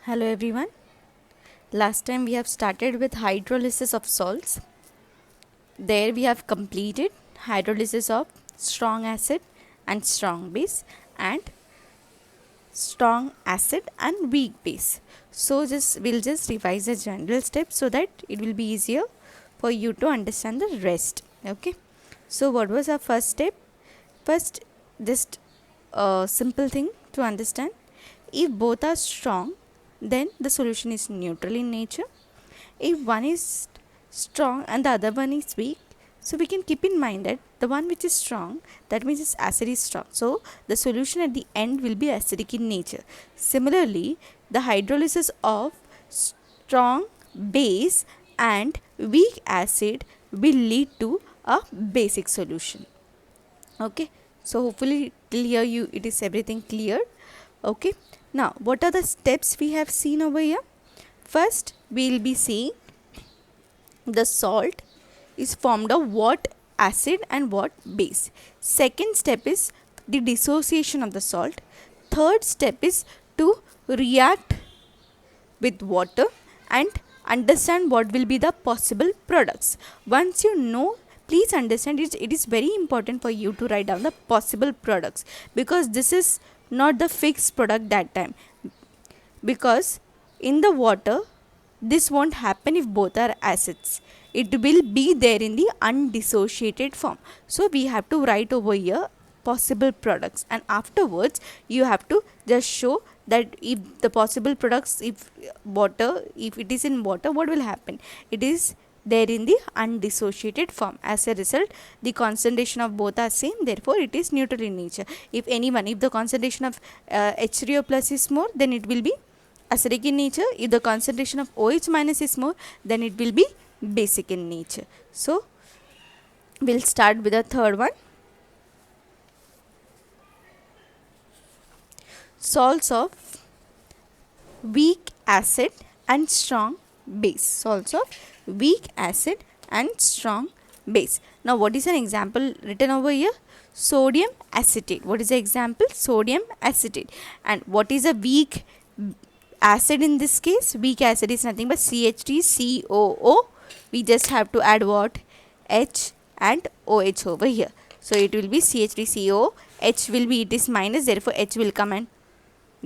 Hello everyone. Last time we have started with hydrolysis of salts. There we have completed hydrolysis of strong acid and strong base and strong acid and weak base. So we'll just revise the general steps so that it will be easier for you to understand the rest. Okay. So what was our first step? First, just a simple thing to understand. If both are strong, then the solution is neutral in nature. If one is strong and the other one is weak, so we can keep in mind that the one which is strong, that means its acid is strong, so the solution at the end will be acidic in nature. Similarly, the hydrolysis of strong base and weak acid will lead to a basic solution. Okay, so hopefully till here it is everything clear. Okay, now what are the steps we have seen over here? First, we will be seeing the salt is formed of what acid and what base. Second step is the dissociation of the salt. Third step is to react with water and understand what will be the possible products. Once you know, please understand it is very important for you to write down the possible products, because this is not the fixed product that time, because in the water this won't happen if both are acids. It will be there in the undissociated form. So we have to write over here possible products, and afterwards you have to just show that if the possible products, if it is in water, what will happen? It is there in the undissociated form. As a result, the concentration of both are same, therefore it is neutral in nature. If the concentration of H3O plus is more, then it will be acidic in nature. If the concentration of OH minus is more, then it will be basic in nature. So we'll start with the third one. Salts of weak acid and strong base. Salts of weak acid and strong base. Now what is an example written over here? Sodium acetate. What is the example? Sodium acetate. And what is a weak acid in this case? Weak acid is nothing but CH3COO. We just have to add what? H and OH over here. So it will be CH3COO. H will be, it is minus, therefore H will come and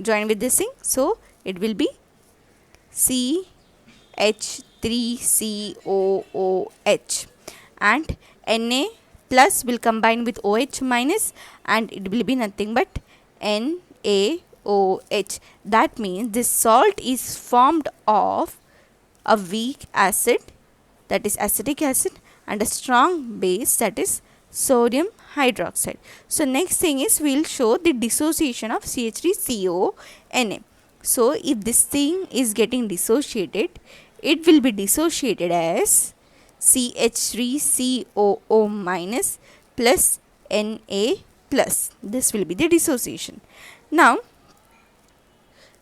join with this thing. So it will be CH3COOH, and Na plus will combine with OH minus, and it will be nothing but NaOH. That means this salt is formed of a weak acid, that is acetic acid, and a strong base, that is sodium hydroxide. So next thing is we will show the dissociation of CH3CONA. So if this thing is getting dissociated, it will be dissociated as CH3COO minus plus Na plus. This will be the dissociation. Now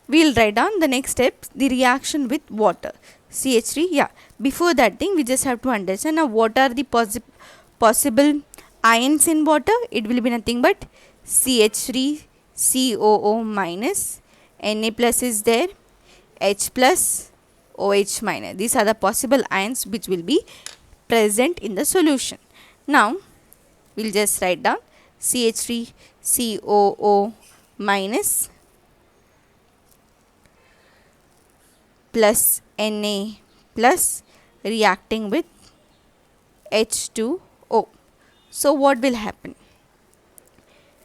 we will write down the next step, the reaction with water. CH3, before that thing we just have to understand now what are the possible ions in water. It will be nothing but CH3COO minus, Na plus is there, H plus, OH minus. These are the possible ions which will be present in the solution. Now we'll just write down CH3COO minus plus Na plus reacting with H2O. So what will happen?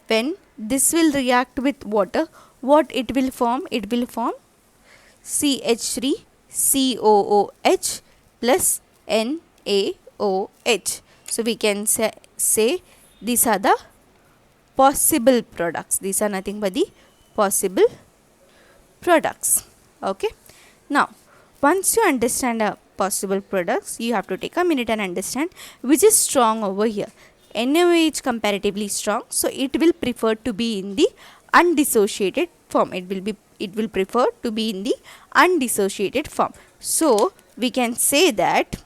When this will react with water, what it will form? It will form CH3COOH plus NaOH. So we can say these are the possible products. These are nothing but the possible products. Okay. Now once you understand the possible products, you have to take a minute and understand which is strong over here. NaOH comparatively strong, so it will prefer to be in the undissociated form. It will prefer to be in the undissociated form. So we can say that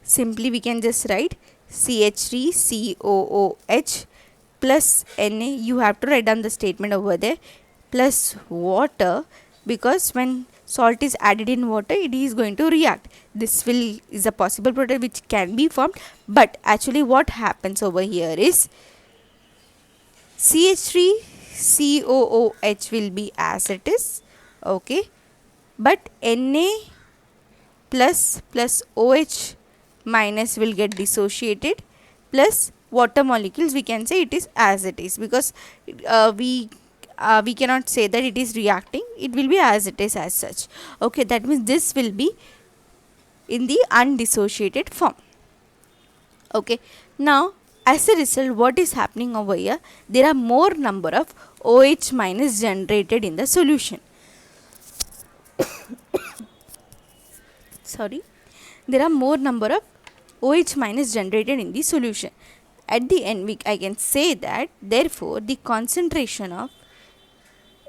simply we can just write CH3COOH plus Na. You have to write down the statement over there. plus water, because when salt is added in water it is going to react. This is a possible product which can be formed, but actually what happens over here is CH3COOH will be as it is, okay, but Na plus OH minus will get dissociated, plus water molecules we can say it is as it is, because we cannot say that it is reacting, it will be as it is as such. Okay, that means this will be in the undissociated form. Okay, now as a result what is happening over here, there are more number of OH minus generated in the solution. Sorry, there are more number of OH minus generated in the solution. At the end I can say that therefore the concentration of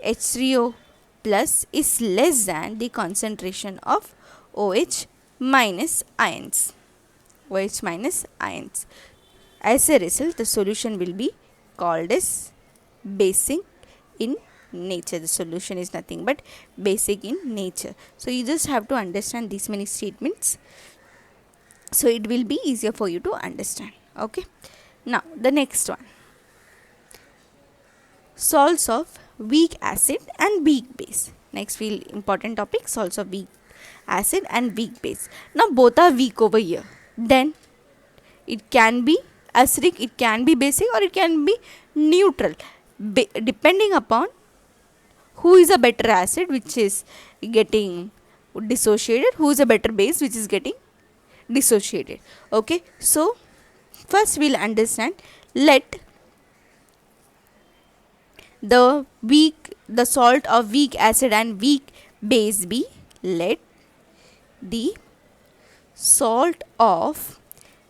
H3O plus is less than the concentration of OH minus ions. OH minus ions. As a result, the solution will be called as basic in nature. The solution is nothing but basic in nature. So you just have to understand these many statements, so it will be easier for you to understand. Okay, now the next one, salts of weak acid and weak base. Next feel important topic, salts of weak acid and weak base. Now both are weak over here, then it can be acidic, it can be basic, or it can be neutral, depending upon who is a better acid which is getting dissociated, who is a better base which is getting dissociated. Okay, so first we'll understand, let the salt of weak acid and weak base be, let the salt of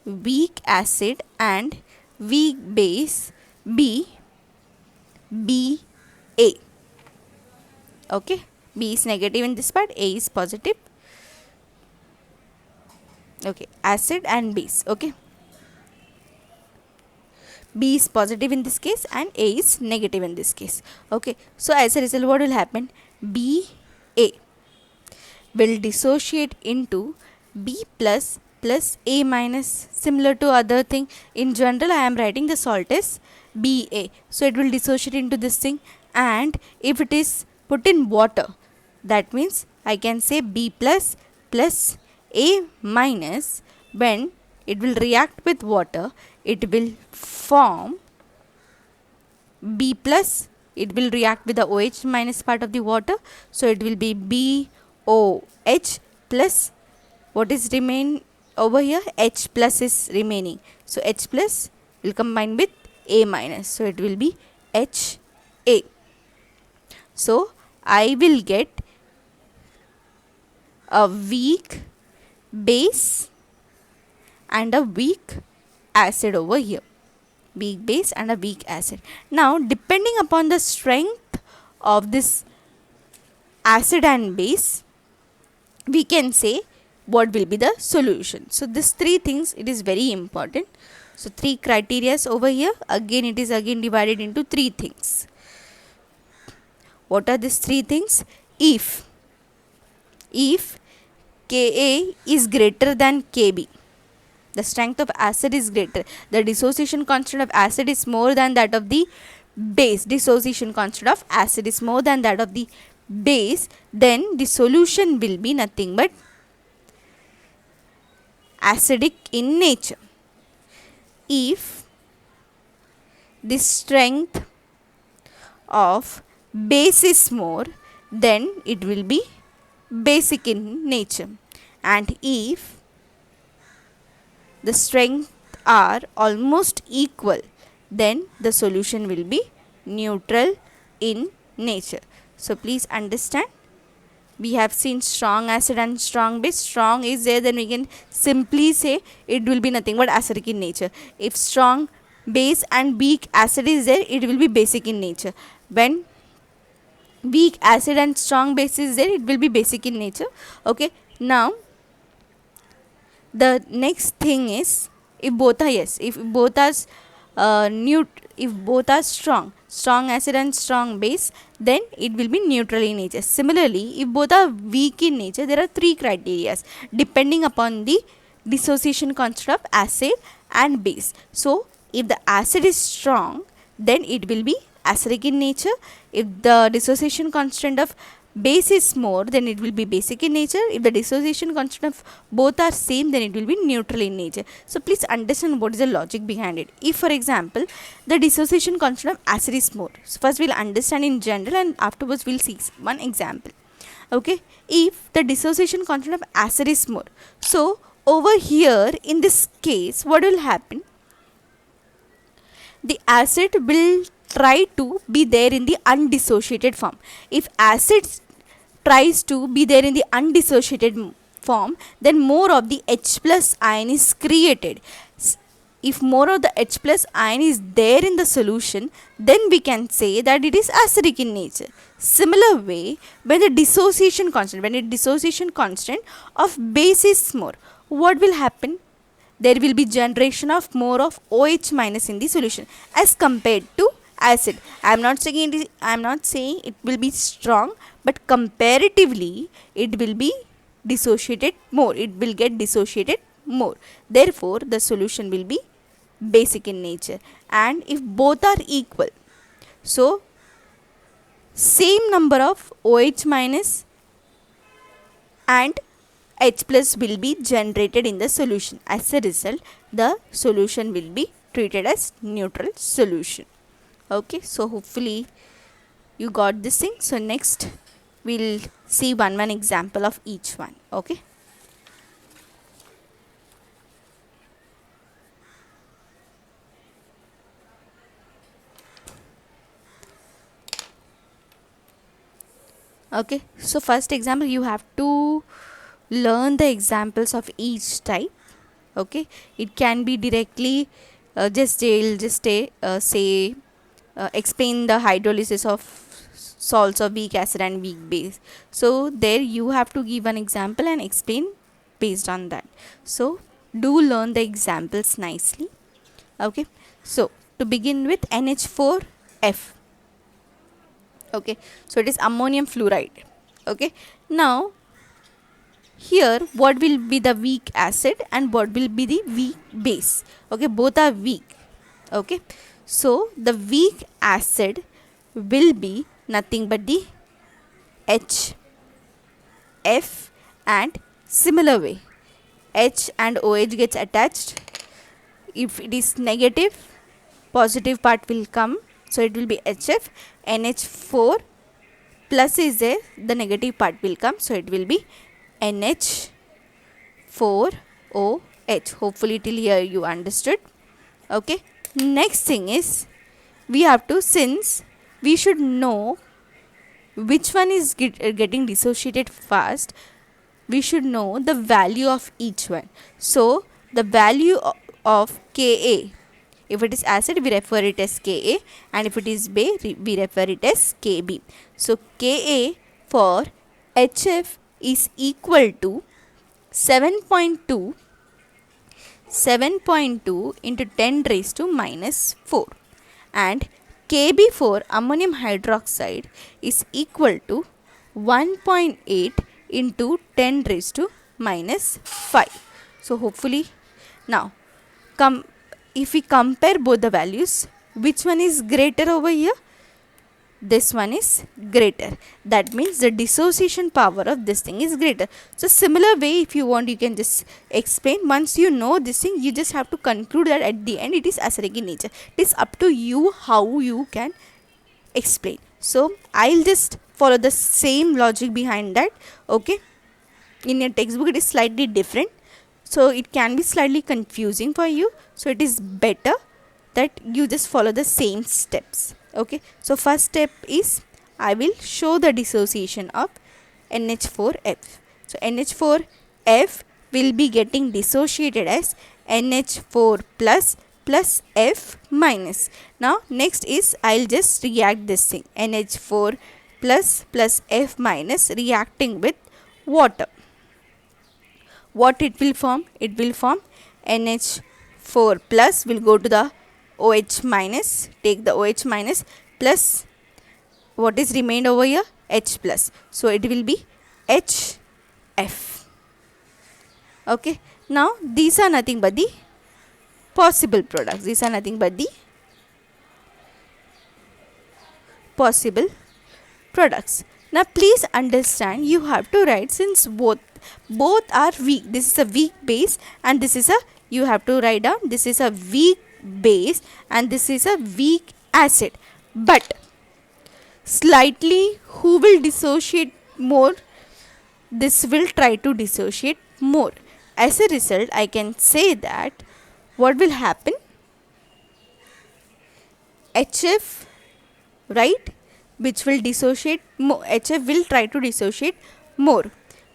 weak acid and weak base be Ba. Okay, B is negative in this part, A is positive. Okay, acid and base. Okay, B is positive in this case and A is negative in this case. Okay, so as a result what will happen, Ba will dissociate into B plus A minus. Similar to other thing, in general I am writing the salt as Ba, so it will dissociate into this thing, and if it is put in water, that means I can say B plus A minus. When it will react with water, it will form B plus, it will react with the OH minus part of the water, so it will be BOH plus, what is remain over here, H plus is remaining, so H plus will combine with A minus, so it will be HA. So I will get a weak base and a weak acid over here, weak base and a weak acid. Now depending upon the strength of this acid and base, we can say what will be the solution. So these three things, it is very important. So three criteria over here, again it is again divided into three things. What are these three things? If Ka is greater than Kb, the strength of acid is greater, the dissociation constant of acid is more than that of the base, dissociation constant of acid is more than that of the base, then the solution will be nothing but acidic in nature. If the strength of base is more, then it will be basic in nature, and if the strength are almost equal, then the solution will be neutral in nature. So please understand, we have seen strong acid and strong base. Strong is there, then we can simply say it will be nothing but acidic in nature. If strong base and weak acid is there, it will be basic in nature. When weak acid and strong base is there, it will be basic in nature. Okay, now the next thing is, if both are, yes, if both are if both are strong, strong acid and strong base, then it will be neutral in nature. Similarly, if both are weak in nature, there are three criteria depending upon the dissociation constant of acid and base. So if the acid is strong, then it will be acidic in nature. If the dissociation constant of base is more, then it will be basic in nature. If the dissociation constant of both are same, then it will be neutral in nature. So please understand what is the logic behind it. If for example the dissociation constant of acid is more, so first we'll understand in general and afterwards we'll see one example. Okay, if the dissociation constant of acid is more, so over here in this case what will happen, the acid will try to be there in the undissociated form. If acid tries to be there in the undissociated form, then more of the H plus ion is created. If more of the H plus ion is there in the solution, then we can say that it is acidic in nature. Similar way, when the dissociation constant of base is more, what will happen? There will be generation of more of OH minus in the solution as compared to acid. I am not saying it will be strong, but comparatively it will be dissociated more. It will get dissociated more. Therefore, the solution will be basic in nature. And if both are equal, so same number of OH minus and H plus will be generated in the solution. As a result, the solution will be treated as neutral solution. Okay, so hopefully you got this thing. So next we'll see one example of each one. Okay. Okay, so first example, you have to learn the examples of each type. Okay, it can be directly explain the hydrolysis of salts of weak acid and weak base. So there you have to give an example and explain based on that. So do learn the examples nicely. Okay, so to begin with, NH4F. Okay, so it is ammonium fluoride. Okay, now here what will be the weak acid and what will be the weak base. Okay, both are weak. Okay, so the weak acid will be nothing but the H, F, and similar way H and OH gets attached. If it is negative, positive part will come, so it will be HF. NH4 plus is there, the negative part will come, so it will be NH4OH. Hopefully till here you understood. Okay, next thing is we have to, since we should know which one is getting dissociated fast, we should know the value of each one. So the value of Ka, if it is acid we refer it as Ka, and if it is base we refer it as Kb. So Ka for HF is equal to 7.2 into 10 raised to minus 4, and Kb for ammonium hydroxide is equal to 1.8 into 10 raised to minus 5. So hopefully now if we compare both the values, which one is greater over here? This one is greater. That means the dissociation power of this thing is greater. So similar way, if you want, you can just explain. Once you know this thing, you just have to conclude that at the end it is acidic in nature. It is up to you how you can explain. So I'll just follow the same logic behind that. Okay, in your textbook it is slightly different, so it can be slightly confusing for you. So it is better that you just follow the same steps. Okay, so first step is I will show the dissociation of NH4F. So NH4F will be getting dissociated as NH4 plus F minus. Now next is I'll just react this thing, NH4 plus F minus reacting with water. What it will form? It will form NH4 plus will go to the OH minus, take the OH minus, plus what is remained over here, H plus. So it will be HF. Okay, now these are nothing but the possible products. These are nothing but the possible products. Now please understand, you have to write, since both are weak, this is a weak base and this is a, you have to write down, this is a weak base and this is a weak acid, but slightly who will dissociate more? This will try to dissociate more. As a result, I can say that what will happen, HF, right, which will dissociate more, HF will try to dissociate more.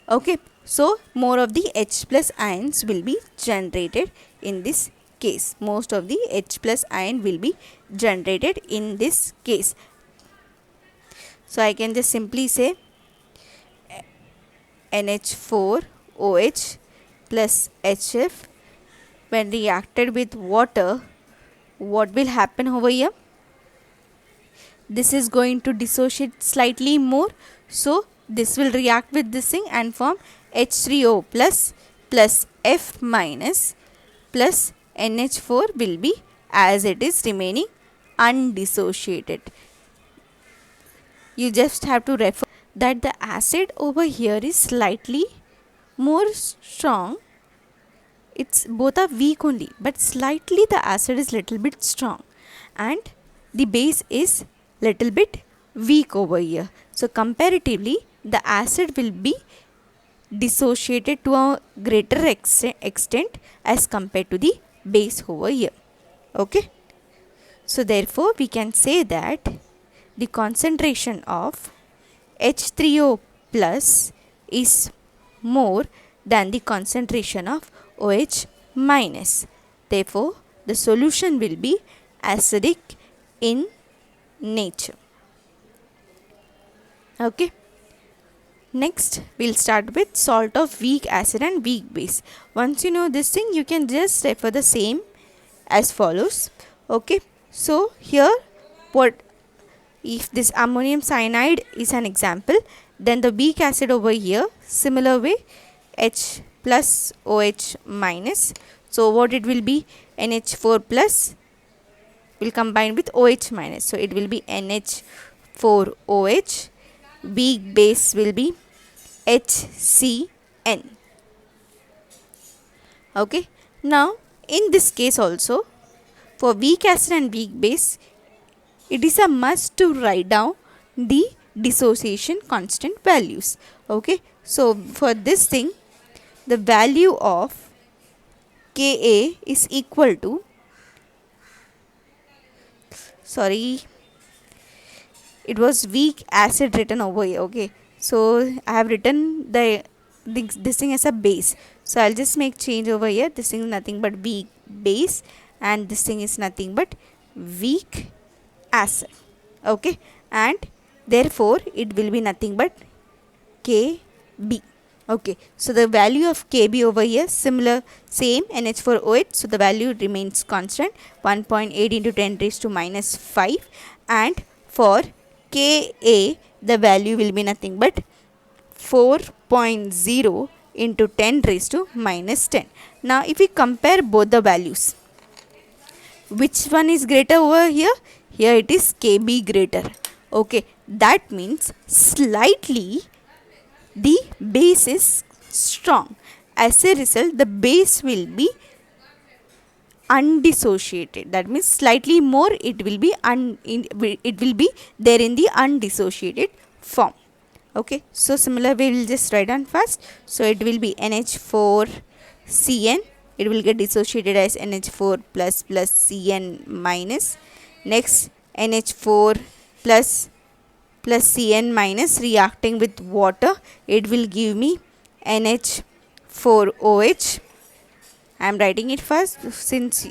Okay, so more of the H plus ions will be generated in this case. Most of the H plus ion will be generated in this case. So I can just simply say NH4OH plus HF when reacted with water, what will happen over here? This is going to dissociate slightly more, so this will react with this thing and form H3O plus F minus plus NH4 will be as it is remaining undissociated. You just have to refer that the acid over here is slightly more strong. It's both are weak only, but slightly the acid is little bit strong and the base is little bit weak over here. So comparatively the acid will be dissociated to a greater extent as compared to the base over here. Okay, so therefore we can say that the concentration of H3O plus is more than the concentration of OH minus. Therefore the solution will be acidic in nature. Okay, next we'll start with salt of weak acid and weak base. Once you know this thing, you can just refer the same as follows. Okay, so here what if this ammonium cyanide is an example, then the weak acid over here, similar way, H plus OH minus. So what it will be, NH4 plus will combine with OH minus, so it will be NH4OH. Weak base will be HCN. Okay, now in this case also, for weak acid and weak base, it is a must to write down the dissociation constant values. Okay, so for this thing, the value of Ka is equal to, sorry, it was weak acid written over here. Okay, so I have written this thing as a base, so I'll just make change over here. This thing is nothing but weak base and this thing is nothing but weak acid. Okay, and therefore it will be nothing but Kb. Okay, so the value of Kb over here, similar, same, NH4OH, so the value remains constant, 1.8 into 10 raised to minus 5, and for Ka the value will be nothing but 4.0 into 10 raised to minus 10. Now if we compare both the values, which one is greater over here? Here it is Kb greater. Okay, that means slightly the base is strong. As a result, the base will be undissociated. That means slightly more it will be there in the undissociated form. Okay, so similar we will just write down first. So it will be NH4Cn. It will get dissociated as NH4 plus Cn minus. Next NH4 plus Cn minus reacting with water, it will give me NH4OH. I am writing it first since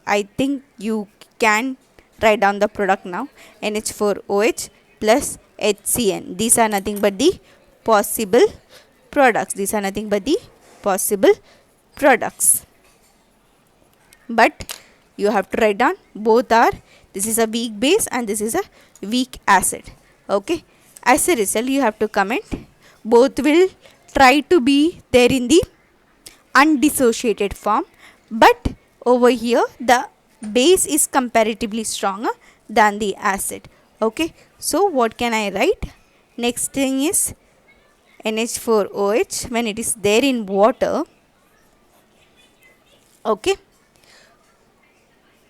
I think you can write down the product now. NH4OH plus HCN. These are nothing but the possible products. These are nothing but the possible products. But you have to write down both are, this is a weak base and this is a weak acid. Okay, as a result you have to comment both will try to be there in the undissociated form, but over here the base is comparatively stronger than the acid. Okay, so what can I write? Next thing is NH4OH when it is there in water. Okay,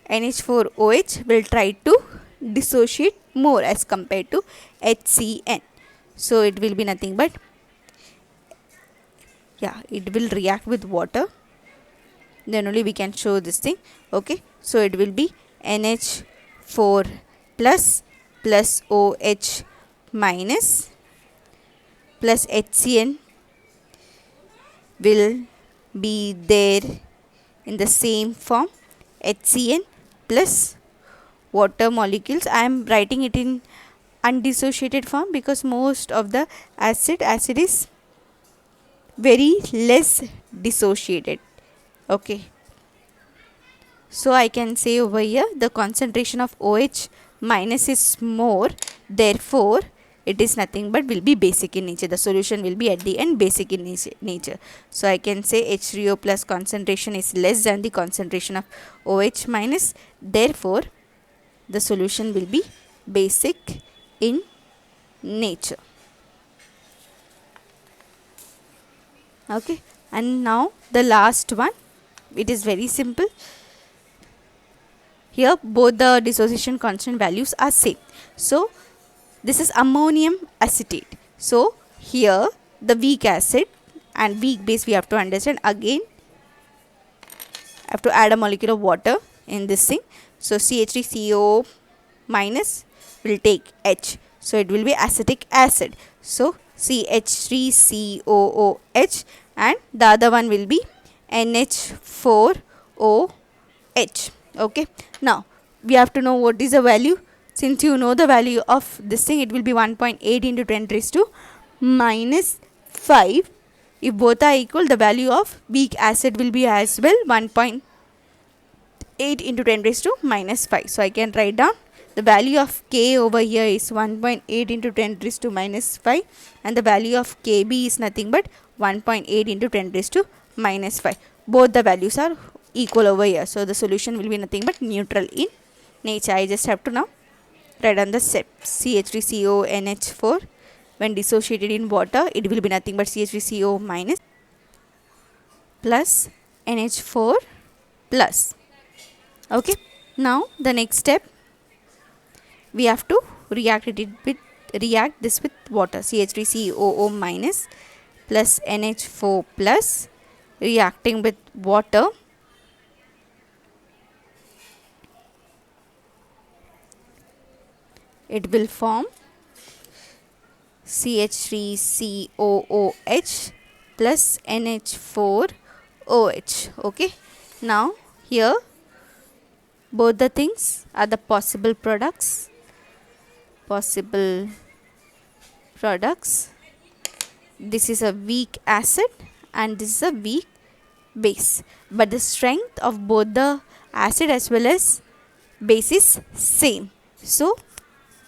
NH4OH will try to dissociate more as compared to HCN. So it will be nothing but, yeah, it will react with water, then only we can show this thing. Okay, so it will be NH4 plus plus OH minus plus HCN will be there in the same form, HCN plus water molecules. I am writing it in undissociated form because most of the acid is very less dissociated. Okay, so I can say over here the concentration of OH minus is more, therefore it is nothing but will be basic in nature. The solution will be at the end basic in nature. So I can say H3O plus concentration is less than the concentration of OH minus, therefore the solution will be basic in nature. Okay, and now the last one, it is very simple. Here both the dissociation constant values are same. So this is ammonium acetate. So here the weak acid and weak base we have to understand. Again have to add a molecule of water in this thing. So CH3CO minus will take H. So it will be acetic acid. So CH3COOH and the other one will be NH4OH. Okay, now we have to know what is the value. Since you know the value of this thing, it will be 1.8 into 10 raised to minus 5. If both are equal, the value of weak acid will be as well 1.8 into 10 raised to minus 5. So I can write down the value of K over here is 1.8 into 10 raised to minus 5 and the value of Kb is nothing but 1.8 into 10 raised to minus 5. Both the values are equal over here. So the solution will be nothing but neutral in nature. I just have to now write down the step. CH3CO NH4 when dissociated in water, it will be nothing but CH3CO minus plus NH4 plus. Okay, now the next step, we have to react this with water. CH3COO minus plus NH4 plus reacting with water. It will form CH3COOH plus NH4OH. Okay, now here both the things are the possible products. This is a weak acid and this is a weak base, but the strength of both the acid as well as base is same. So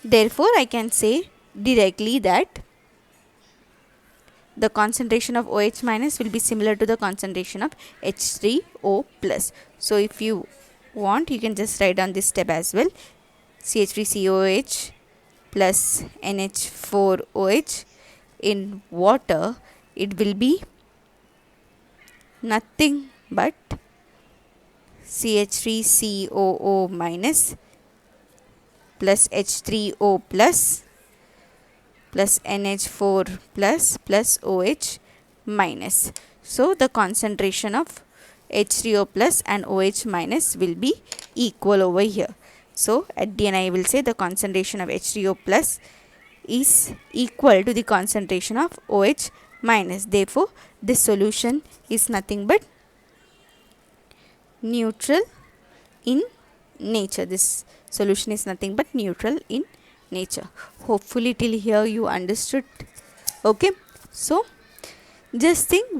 therefore I can say directly that the concentration of OH minus will be similar to the concentration of H3O plus. So if you want, you can just write down this step as well. CH3COH plus NH4OH in water, it will be nothing but CH3COO minus plus H3O plus NH4 plus OH minus. So the concentration of H3O plus and OH minus will be equal over here. So at the end I will say the concentration of H3O plus is equal to the concentration of OH minus. Therefore this solution is nothing but neutral in nature. This solution is nothing but neutral in nature. Hopefully till here you understood. Okay, so just think